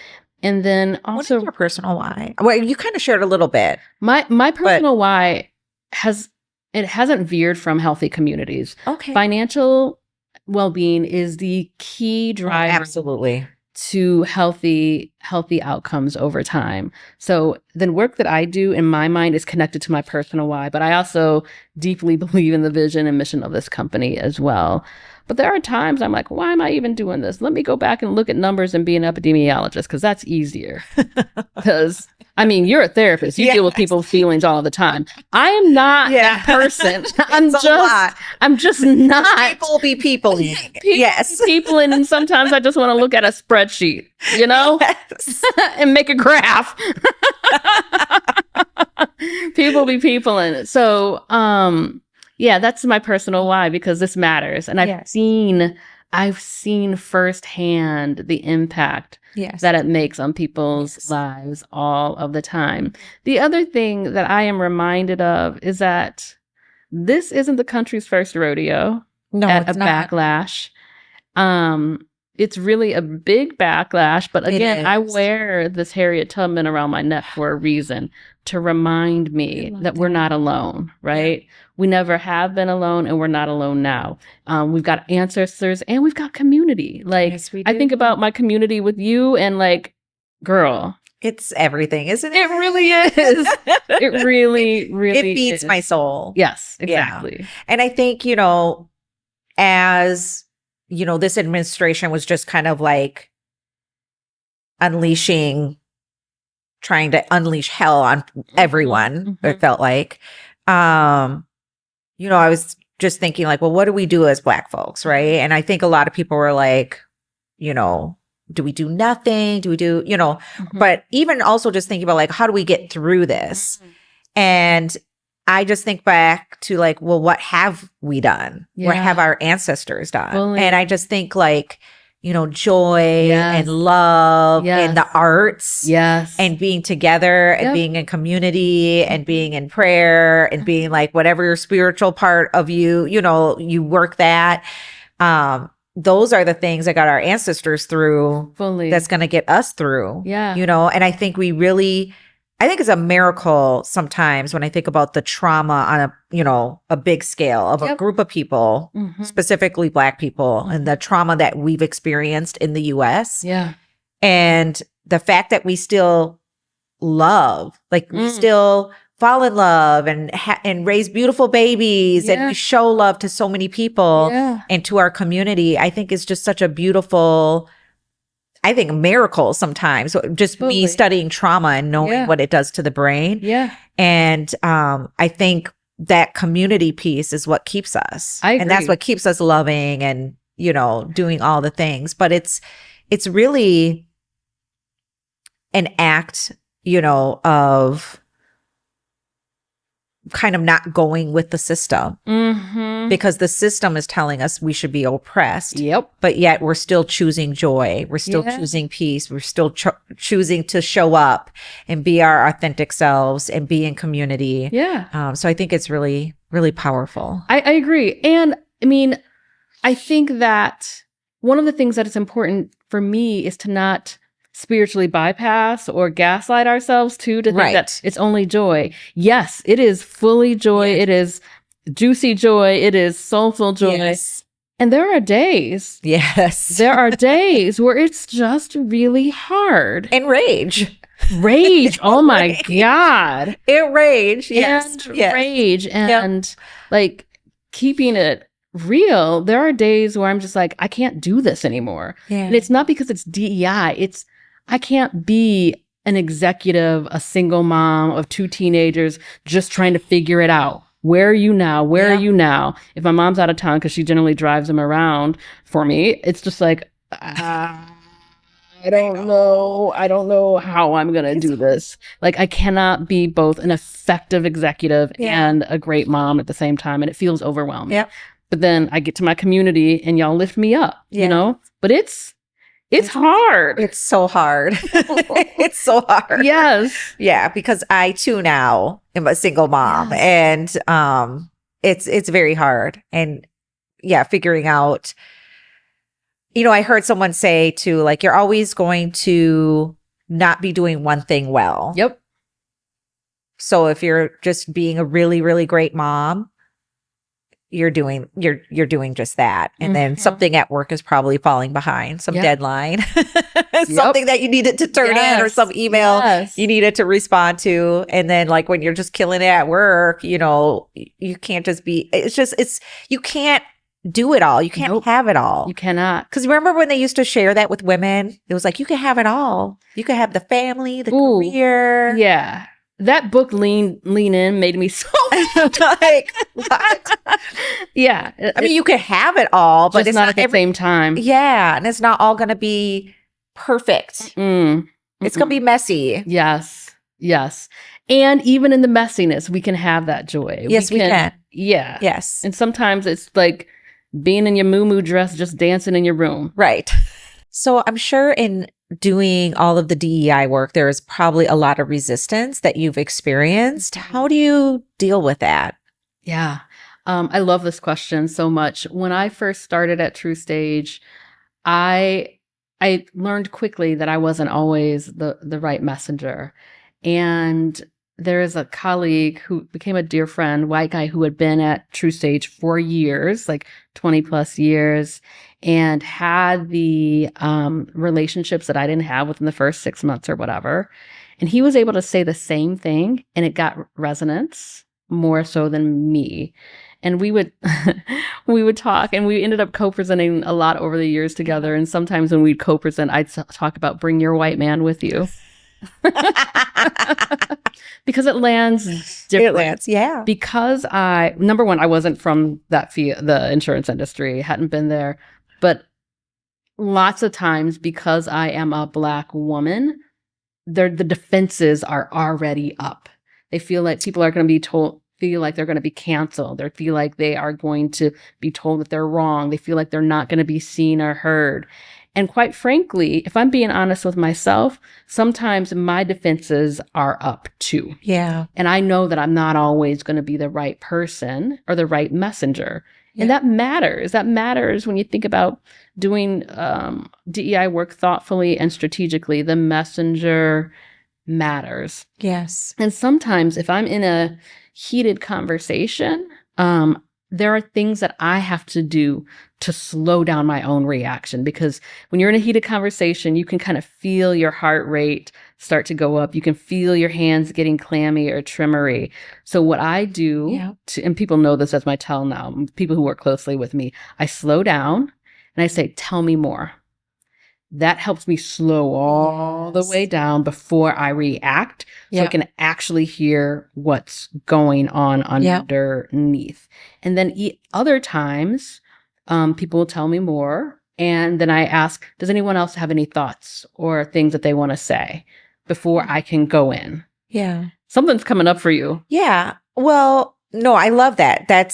And then also, what is your personal why? Well, you kind of shared a little bit. My personal why hasn't veered from healthy communities. Okay. Financial well-being is the key driver absolutely to healthy outcomes over time. So the work that I do in my mind is connected to my personal why, but I also deeply believe in the vision and mission of this company as well. But there are times I'm like, why am I even doing this? Let me go back and look at numbers and be an epidemiologist because that's easier. Because, I mean, you're a therapist. You deal with people's feelings all the time. I am not that person. I'm just not. People be people. People, and sometimes I just want to look at a spreadsheet, and make a graph. People be people in it. So, that's my personal why, because this matters. And I've seen firsthand the impact that it makes on people's lives all of the time. The other thing that I am reminded of is that this isn't the country's first rodeo at a backlash. It's really a big backlash, but again, I wear this Harriet Tubman around my neck for a reason. to remind me that we're not alone, right? Yeah. We never have been alone, and we're not alone now. We've got ancestors and we've got community. Like, yes, I think about my community with you, and like, girl, it's everything, isn't it? It really is. It really, really it feeds is. my soul. Yes, exactly. Yeah. And I think, you know, as, you know, this administration was just kind of like trying to unleash hell on everyone, it felt like. You know, I was just thinking like, well, what do we do as Black folks, right? And I think a lot of people were like, you know, do we do nothing? Do we do, you know, but even also just thinking about like, how do we get through this? And I just think back to like, well, what have we done? Yeah. What have our ancestors done? Fully. And I just think like, you know, joy and love and the arts and being together and being in community and being in prayer and being like whatever your spiritual part of you, you know, you work that. Those are the things that got our ancestors through. Fully. That's going to get us through. Yeah. You know, and I think I think it's a miracle sometimes when I think about the trauma on a, you know, a big scale of a group of people, specifically Black people, and the trauma that we've experienced in the US. Yeah. And the fact that we still love, like we still fall in love and raise beautiful babies and we show love to so many people and to our community, I think is just such a beautiful, I think, a miracle sometimes. Just me studying trauma and knowing what it does to the brain. Yeah. And I think that community piece is what keeps us. I agree. And that's what keeps us loving and, you know, doing all the things. But it's really an act, you know, of kind of not going with the system because the system is telling us we should be oppressed. Yep. But yet we're still choosing joy. We're still choosing peace. We're still choosing to show up and be our authentic selves and be in community. Yeah. So I think it's really, really powerful. I agree. And I mean, I think that one of the things that is important for me is to not spiritually bypass or gaslight ourselves too, to think that it's only joy. Yes, it is fully joy. It is juicy joy. It is soulful joy. Yes. And there are days. Yes. There are days where it's just really hard. And rage. Rage. Oh my God. It rage. Yes. And rage. And like keeping it real, there are days where I'm just like, I can't do this anymore. Yeah. And it's not because it's DEI. I can't be an executive, a single mom of 2 teenagers just trying to figure it out. Where are you now? Where are you now? If my mom's out of town, because she generally drives them around for me, it's just like, I don't know. I don't know how I'm going to do this. Like, I cannot be both an effective executive and a great mom at the same time. And it feels overwhelming. Yep. But then I get to my community and y'all lift me up, you know? But it's hard. It's so hard. It's so hard. Yes. Yeah, because I too now am a single mom and it's very hard. And figuring out, you know, I heard someone say too, like, you're always going to not be doing one thing well. Yep. So if you're just being a really, really great mom, you're doing just that. And then something at work is probably falling behind, some deadline, something that you needed to turn in or some email you needed to respond to. And then like when you're just killing it at work, you know, you can't just be, you can't do it all. You can't have it all. You cannot. Because remember when they used to share that with women? It was like, you can have it all. You can have the family, the career. Yeah. That book, Lean In, made me so like, what? Yeah. I mean, you can have it all, but it's not at the same time. Yeah. And it's not all going to be perfect. It's going to be messy. Yes. Yes. And even in the messiness, we can have that joy. Yes, we can. Yeah. Yes. And sometimes it's like being in your moo-moo dress, just dancing in your room. Right. So I'm sure in doing all of the DEI work, there is probably a lot of resistance that you've experienced. How do you deal with that? Yeah. I love this question so much. When I first started at TruStage, I learned quickly that I wasn't always the right messenger. And there is a colleague who became a dear friend, white guy who had been at TruStage for years, like 20 plus years, and had the relationships that I didn't have within the first 6 months or whatever. And he was able to say the same thing, and it got resonance more so than me. And we would talk, and we ended up co-presenting a lot over the years together. And sometimes when we'd co-present, I'd talk about bring your white man with you. Because it lands different. It lands, yeah. Because number one, I wasn't from the insurance industry, hadn't been there. But lots of times, because I am a Black woman, the defenses are already up. They feel like people are going to be feel like they're going to be canceled. They feel like they are going to be told that they're wrong. They feel like they're not going to be seen or heard. And quite frankly, if I'm being honest with myself, sometimes my defenses are up too. Yeah. And I know that I'm not always going to be the right person or the right messenger. Yeah. And that matters. That matters when you think about doing DEI work thoughtfully and strategically. The messenger matters. Yes. And sometimes if I'm in a heated conversation, there are things that I have to do to slow down my own reaction, because when you're in a heated conversation, you can kind of feel your heart rate start to go up. You can feel your hands getting clammy or tremory. So what I do, and people know this as my tell now, people who work closely with me, I slow down and I say, tell me more. That helps me slow all the way down before I react, so I can actually hear what's going on underneath. And then other times, people will tell me more, and then I ask, does anyone else have any thoughts or things that they want to say before I can go in? Yeah. Something's coming up for you. Yeah. Well, no, I love that. I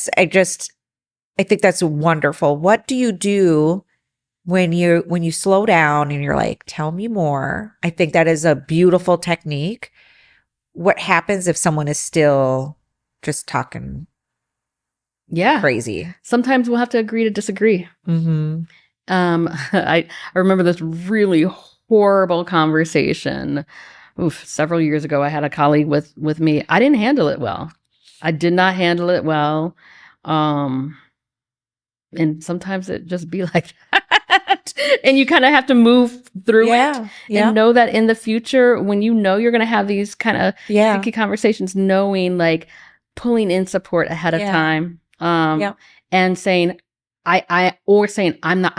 think that's wonderful. What do you do when you slow down and you're like, tell me more? I think that is a beautiful technique. What happens if someone is still just talking crazy? Sometimes we'll have to agree to disagree. Mm-hmm. I remember this really horrible conversation. Several years ago, I had a colleague with me. I didn't handle it well. I did not handle it well. And sometimes it just be like that. And you kind of have to move through it and know that in the future, when you know you're going to have these kind of sticky conversations, knowing, like, pulling in support ahead of time, and saying, I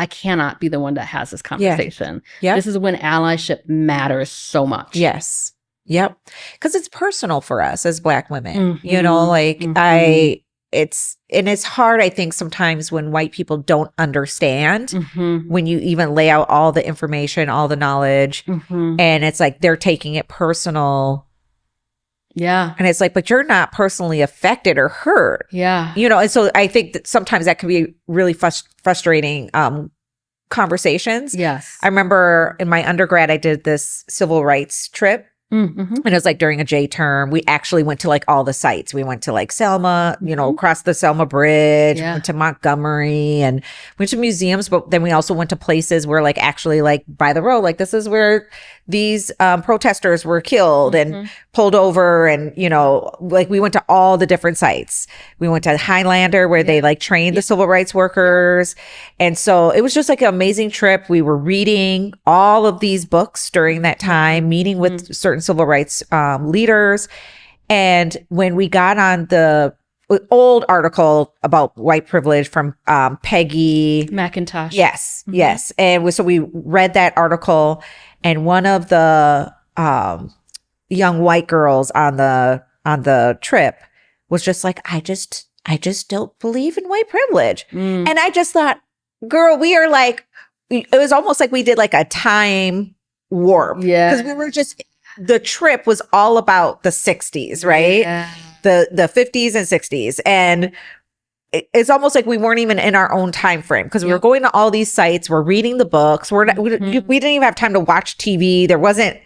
cannot be the one that has this conversation. Yeah. This is when allyship matters so much. Yes. Yep. Because it's personal for us as Black women, you know, like it's hard, I think, sometimes when white people don't understand, when you even lay out all the information, all the knowledge, and it's like they're taking it personal. Yeah. And it's like, but you're not personally affected or hurt. Yeah. You know, and so I think that sometimes that can be really frustrating conversations. Yes. I remember in my undergrad, I did this civil rights trip. And it was like during a J term, we actually went to like all the sites. We went to like Selma, you know, across the Selma Bridge, went to Montgomery, and went to museums. But then we also went to places where, like, actually, like, by the road, like, this is where these protesters were killed and pulled over. And, you know, like, we went to all the different sites. We went to Highlander, where they like trained the civil rights workers. And so it was just like an amazing trip. We were reading all of these books during that time, meeting with certain civil rights leaders. And when we got on the old article about white privilege from Peggy McIntosh. Yes, yes. And so we read that article, and one of the young white girls on the trip was just like, I just don't believe in white privilege. And I just thought, girl, we are like, it was almost like we did like a time warp. Yeah. Because we were just, the trip was all about the 60s, right? Yeah. The 50s and 60s. And it's almost like we weren't even in our own time frame, because we were going to all these sites, we're reading the books, we didn't even have time to watch TV.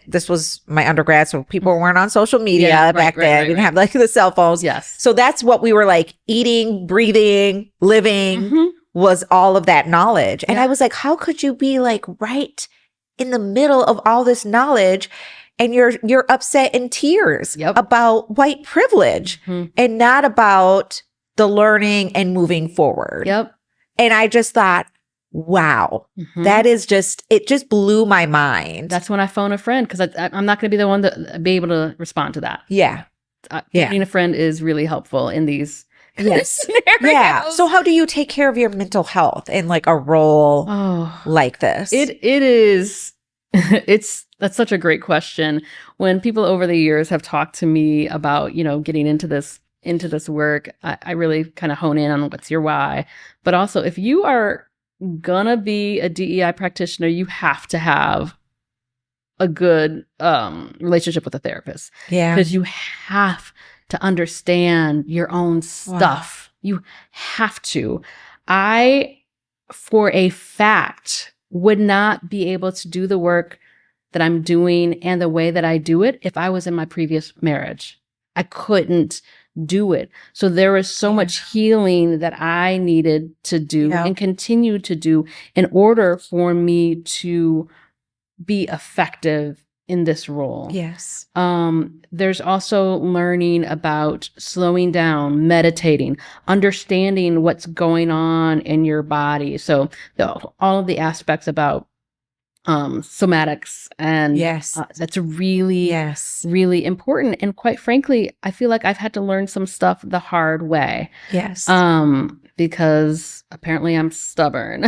This was my undergrad, so people weren't on social media back then. We didn't have like the cell phones. Yes. So that's what we were like, eating, breathing, living, was all of that knowledge. And I was like, how could you be like right in the middle of all this knowledge and you're upset in tears about white privilege and not about the learning and moving forward. Yep. And I just thought, wow, that is it just blew my mind. That's when I phone a friend, because I'm not going to be the one to be able to respond to that. Yeah. Being a friend is really helpful in these scenarios. Yeah. So how do you take care of your mental health in like a role like this? It is. That's such a great question. When people over the years have talked to me about, getting into this work, I really kind of hone in on what's your why. But also, if you are gonna be a DEI practitioner, you have to have a good relationship with a therapist. Yeah. Because you have to understand your own stuff. Wow. You have to. I, for a fact, would not be able to do the work that I'm doing and the way that I do it if I was in my previous marriage. I couldn't do it. So there was so much healing that I needed to do and continue to do in order for me to be effective in this role. Yes. There's also learning about slowing down, meditating, understanding what's going on in your body. So all of the aspects about somatics, and that's really, really important. And quite frankly, I feel like I've had to learn some stuff the hard way. Yes. Because apparently I'm stubborn.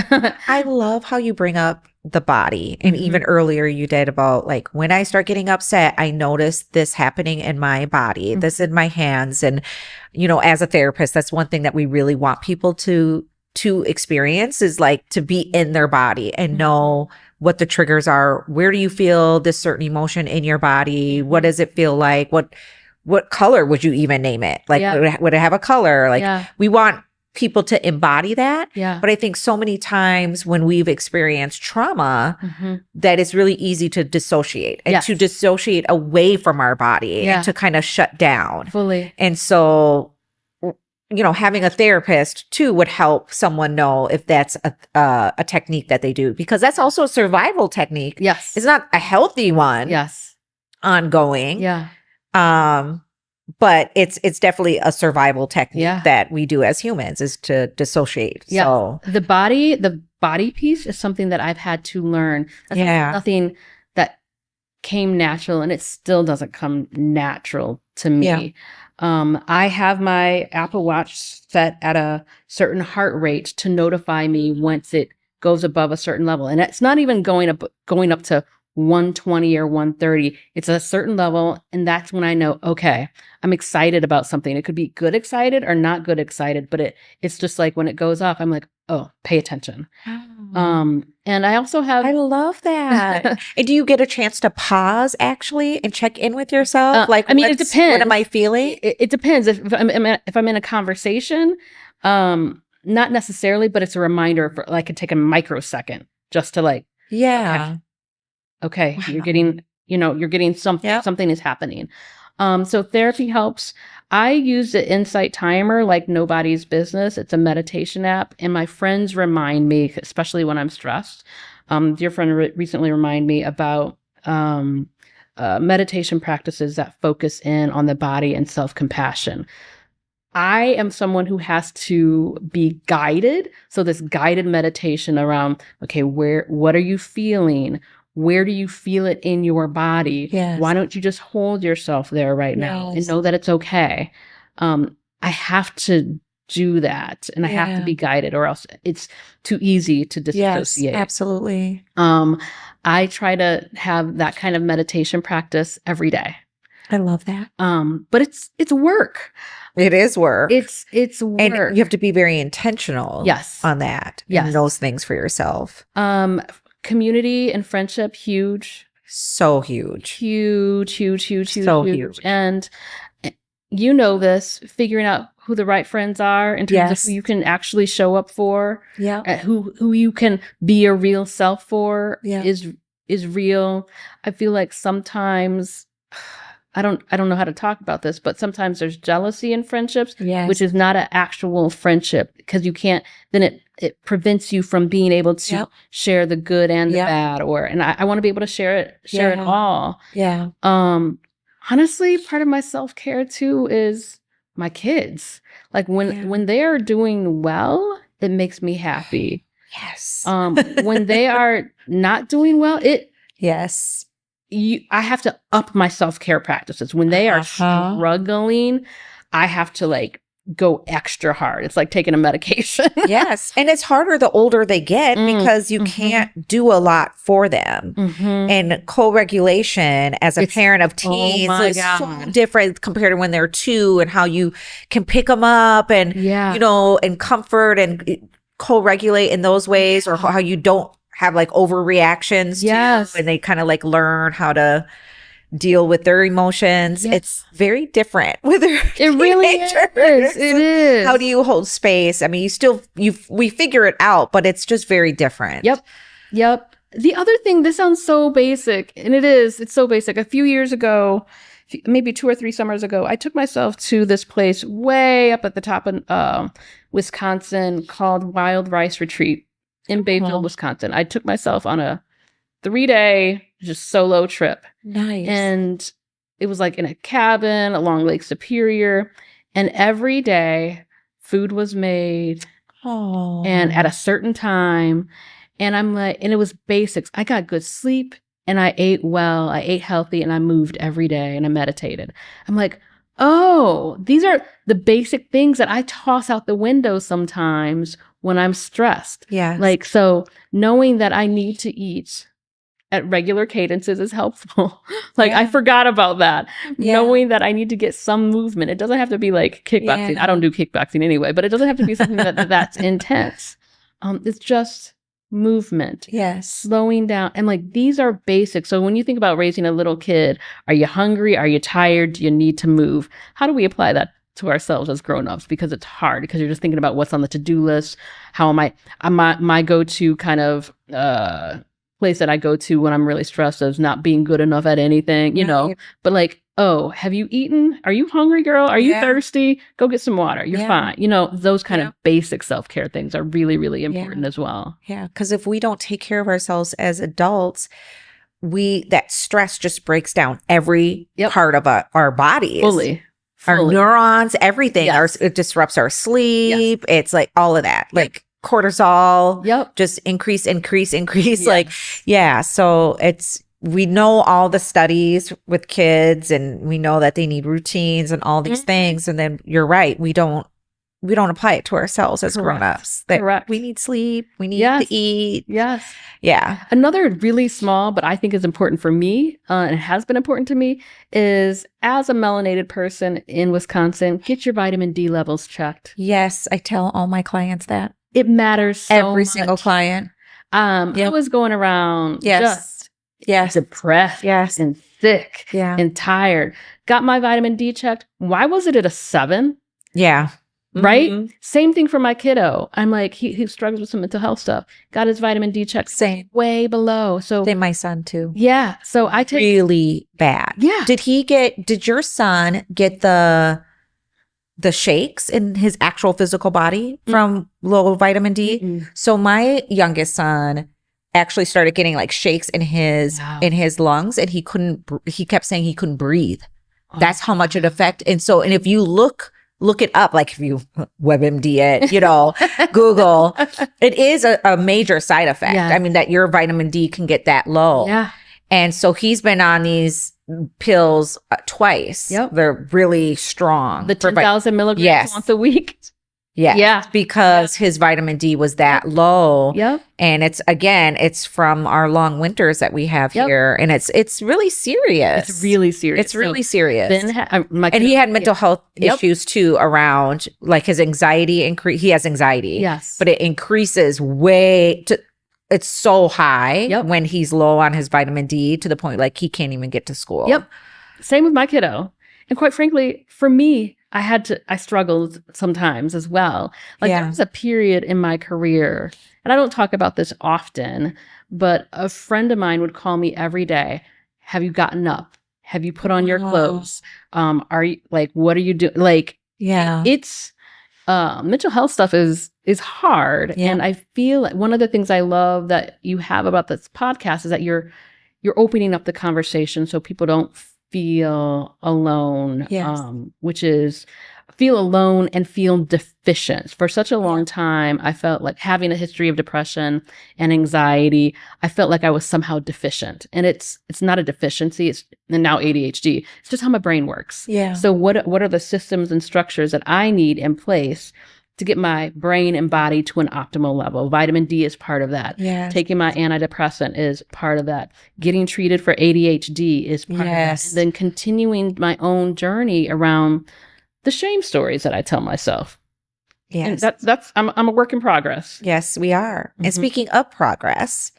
I love how you bring up the body. And even earlier you did about like, when I start getting upset, I notice this happening in my body, this in my hands. And, as a therapist, that's one thing that we really want people to experience, is like to be in their body and know what the triggers are. Where do you feel this certain emotion in your body? What does it feel like? What color would you even name it? Like, would it have a color? Like, we want people to embody that. Yeah. But I think so many times when we've experienced trauma, that it's really easy to dissociate and to dissociate away from our body and to kind of shut down fully. And so, having a therapist too would help someone know if that's a technique that they do, because that's also a survival technique. Yes. It's not a healthy one. Yes. Ongoing. Yeah. But it's definitely a survival technique that we do as humans, is to dissociate. Yeah. So the body piece is something that I've had to learn. That's nothing that came natural, and it still doesn't come natural to me. Yeah. I have my Apple Watch set at a certain heart rate to notify me once it goes above a certain level. And it's not even going up to 120 or 130. It's a certain level. And that's when I know, okay, I'm excited about something. It could be good excited or not good excited, but it's just like when it goes off, I'm like, oh, pay attention. And I also have... I love that. And do you get a chance to pause actually and check in with yourself? It depends. What am I feeling? It depends. If I'm in a conversation, not necessarily, but it's a reminder for, like, I could take a microsecond just to like, okay, wow. you're getting something, something is happening. So therapy helps. I use the Insight Timer like nobody's business. It's a meditation app, and my friends remind me, especially when I'm stressed. Dear friend recently reminded me about meditation practices that focus in on the body and self-compassion. I am someone who has to be guided. So this guided meditation around, okay, what are you feeling? Where do you feel it in your body? Yes. Why don't you just hold yourself there right now and know that it's okay? I have to do that, and I have to be guided, or else it's too easy to disassociate. Yes, absolutely. I try to have that kind of meditation practice every day. I love that. But it's work. It is work. It's work. And you have to be very intentional on that. And those things for yourself. Community and friendship, huge. So huge. Huge. So huge. And you know this, figuring out who the right friends are in terms of who you can actually show up for. Yeah. Who you can be your real self for is real. I feel like sometimes I don't know how to talk about this, but sometimes there's jealousy in friendships, which is not an actual friendship, because you can't, then it it prevents you from being able to share the good and the bad, and I want to be able to share it all. Yeah. Honestly, part of my self-care too is my kids. Like when they are doing well, it makes me happy. Yes. When they are not doing well, I have to up my self-care practices. When they are struggling, I have to like go extra hard. It's like taking a medication. Yes. And it's harder the older they get because you can't do a lot for them. And co-regulation as a parent of teens is so different compared to when they're 2, and how you can pick them up and, you know, and comfort and co-regulate in those ways, or how you don't have like overreactions to, and they kind of like learn how to deal with their emotions. It's very different with their It really is. It is. How do you hold space? I mean, we figure it out, but it's just very different. Yep. The other thing, this sounds so basic, and it's so basic. A few years ago, maybe 2 or 3 summers ago, I took myself to this place way up at the top of Wisconsin called Wild Rice Retreat in Bayfield, Wisconsin. I took myself on a 3-day just solo trip. Nice. And it was like in a cabin along Lake Superior. And every day food was made and at a certain time. And I'm like, and it was basics. I got good sleep and I ate well. I ate healthy and I moved every day and I meditated. I'm like, oh, these are the basic things that I toss out the window sometimes when I'm stressed. Yeah. Like, so knowing that I need to eat at regular cadences is helpful. Like, I forgot about that. Knowing that I need to get some movement. It doesn't have to be like kickboxing. I don't do kickboxing anyway, but it doesn't have to be something that's intense. It's just movement. Yes. Slowing down. And like, these are basic. So when you think about raising a little kid, are you hungry? Are you tired? Do you need to move? How do we apply that to ourselves as grown-ups? Because it's hard, because you're just thinking about what's on the to-do list. How am I, my go-to kind of, place that I go to when I'm really stressed is not being good enough at anything, you know, but like, oh, have you eaten? Are you hungry, girl? Are you thirsty? Go get some water. You're fine. You know, those kind of basic self-care things are really, really important as well. Yeah. Because if we don't take care of ourselves as adults, that stress just breaks down every part of our bodies. Fully. Our neurons, everything. It disrupts our sleep. It's like all of that. Like, cortisol, just increase. Like, so we know all the studies with kids, and we know that they need routines and all these things. And then you're right. We don't apply it to ourselves as grown-ups. Correct. We need sleep. We need to eat. Yes. Yeah. Another really small, but I think is important for me, and it has been important to me, is as a melanated person in Wisconsin, get your vitamin D levels checked. Yes. I tell all my clients that. It matters so Every much. single client. I was going around just depressed and sick and tired. Got my vitamin D checked. Why was it at a 7? Yeah. Right? Mm-hmm. Same thing for my kiddo. I'm like, he struggles with some mental health stuff. Got his vitamin D checked. Same. Way below. So my son too. Yeah. So I take really bad. Yeah. Did your son get the shakes in his actual physical body from low vitamin D? So my youngest son actually started getting like shakes in his lungs, and he kept saying he couldn't breathe. That's how much it affected. And if you look it up, like if you WebMD it, you know, Google, it is a major side effect. Yeah. I mean, that your vitamin D can get that low. Yeah. And so he's been on these pills twice. Yep. They're really strong. The 10,000 milligrams once a week. Yeah. Yeah. Because his vitamin D was that low. Yep. And it's from our long winters that we have here. And it's really serious. It's really serious. It's really serious. And he had mental health issues too, around like his anxiety. He has anxiety. Yes. But it increases it's so high when he's low on his vitamin D, to the point like he can't even get to school. Yep. Same with my kiddo. And quite frankly, for me, I struggled sometimes as well. Like there was a period in my career, and I don't talk about this often, but a friend of mine would call me every day. Have you gotten up? Have you put on your clothes? Are you like, what are you doing? Like, mental health stuff is hard. Yeah. And I feel like one of the things I love that you have about this podcast is that you're opening up the conversation so people don't feel alone, which is feel alone and feel deficient. For such a long time, I felt like having a history of depression and anxiety, I felt like I was somehow deficient. And it's not a deficiency, it's now ADHD. It's just how my brain works. Yeah. So what are the systems and structures that I need in place to get my brain and body to an optimal level? Vitamin D is part of that. Yes. Taking my antidepressant is part of that. Getting treated for ADHD is part of that. And then continuing my own journey around the shame stories that I tell myself. Yes. And that's I'm a work in progress. Yes, we are. Mm-hmm. And speaking of progress,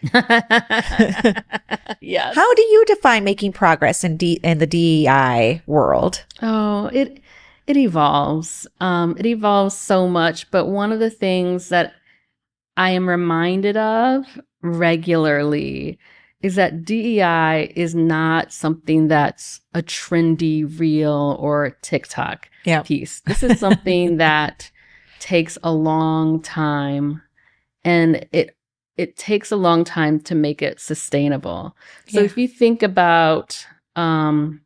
yes. How do you define making progress in the DEI world? Oh, it evolves. It evolves so much. But one of the things that I am reminded of regularly is that DEI is not something that's a trendy reel or TikTok piece. This is something that takes a long time, and it takes a long time to make it sustainable. So if you think about monocrops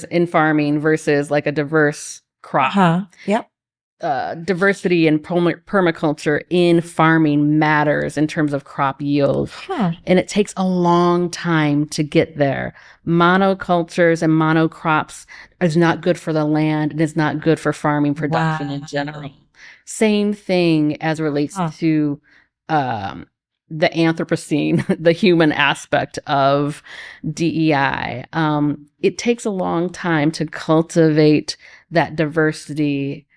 in farming versus like a diverse crop. Diversity and permaculture in farming matters in terms of crop yield. And it takes a long time to get there. Monocultures and monocrops is not good for the land and is not good for farming production in general. Same thing as it relates to the Anthropocene, the human aspect of DEI. It takes a long time to cultivate that diversity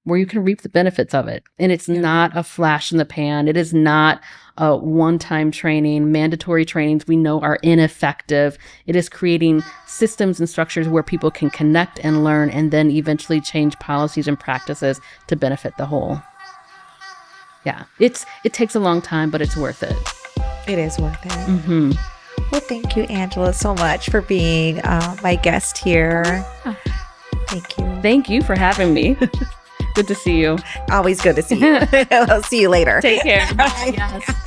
where you can reap the benefits of it. And it's not a flash in the pan. It is not a one-time training. Mandatory trainings we know are ineffective. It is creating systems and structures where people can connect and learn and then eventually change policies and practices to benefit the whole. Yeah, it takes a long time, but it's worth it. It is worth it. Mm-hmm. Well, thank you, Angela, so much for being my guest here. Thank you. Thank you for having me. Good to see you. Always good to see you. I'll see you later. Take care. Yes.